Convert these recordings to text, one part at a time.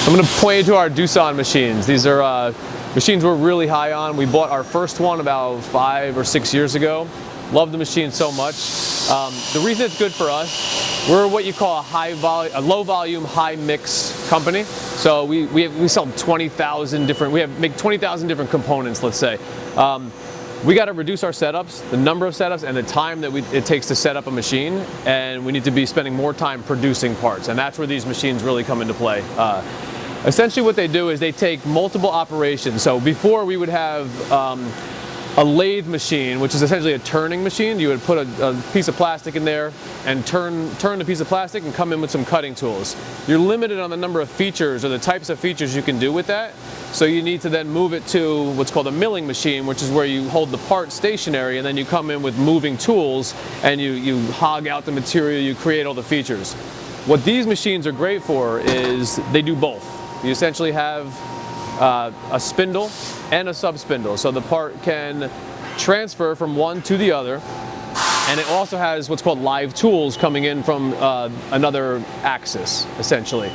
I'm going to point you to our Doosan machines. These are machines we're really high on. We bought our first one about 5 or 6 years ago. Love the machine so much. The reason it's good for us, we're what you call a low volume, high mix company. So we sell 20,000 different, make 20,000 different components, let's say. We got to reduce our setups, the number of setups, and the time that it takes to set up a machine, and we need to be spending more time producing parts, and that's where these machines really come into play. Essentially what they do is they take multiple operations. So before we would have a lathe machine, which is essentially a turning machine. You would put a piece of plastic in there and turn the piece of plastic and come in with some cutting tools. You're limited on the number of features or the types of features you can do with that. So you need to then move it to what's called a milling machine, which is where you hold the part stationary and then you come in with moving tools and you hog out the material, you create all the features. What these machines are great for is they do both. You essentially have a spindle and a sub-spindle, so the part can transfer from one to the other, and it also has what's called live tools coming in from another axis, essentially.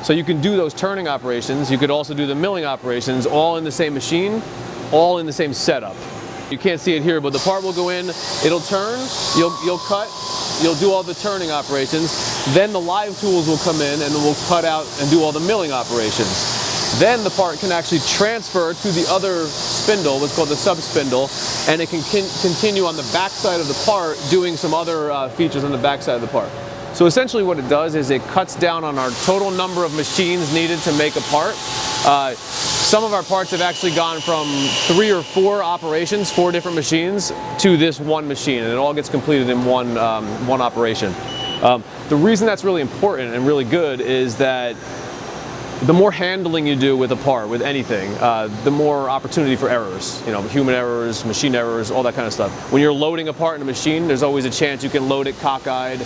So you can do those turning operations, you could also do the milling operations, all in the same machine, all in the same setup. You can't see it here, but the part will go in, it'll turn, you'll cut, you'll do all the turning operations, then the live tools will come in and we'll cut out and do all the milling operations. Then the part can actually transfer to the other spindle, what's called the sub-spindle, and it can continue on the back side of the part doing some other features on the back side of the part. So essentially what it does is it cuts down on our total number of machines needed to make a part. Some of our parts have actually gone from 3 or 4 operations, 4 different machines, to this one machine, and it all gets completed in one operation. The reason that's really important and really good is that the more handling you do with a part, with anything, the more opportunity for errors. You know, human errors, machine errors, all that kind of stuff. When you're loading a part in a machine, there's always a chance you can load it cockeyed.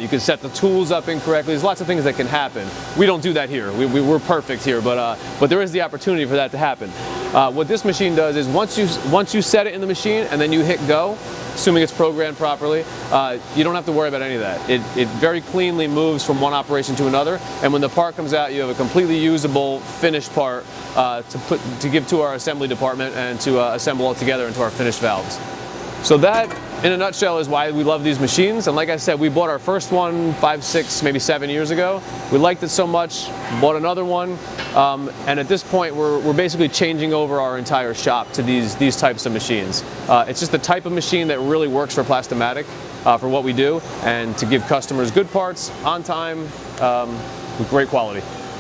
You can set the tools up incorrectly. There's lots of things that can happen. We don't do that here. We're perfect here, but there is the opportunity for that to happen. What this machine does is once you set it in the machine and then you hit go, assuming it's programmed properly, you don't have to worry about any of that. It very cleanly moves from one operation to another, and when the part comes out, you have a completely usable finished part to give to our assembly department and to assemble all together into our finished valves. So that, in a nutshell, is why we love these machines. And like I said, we bought our first one 5, 6, maybe 7 years ago. We liked it so much, bought another one, and at this point we're basically changing over our entire shop to these types of machines. It's just the type of machine that really works for Plast-O-Matic for what we do, and to give customers good parts on time with great quality.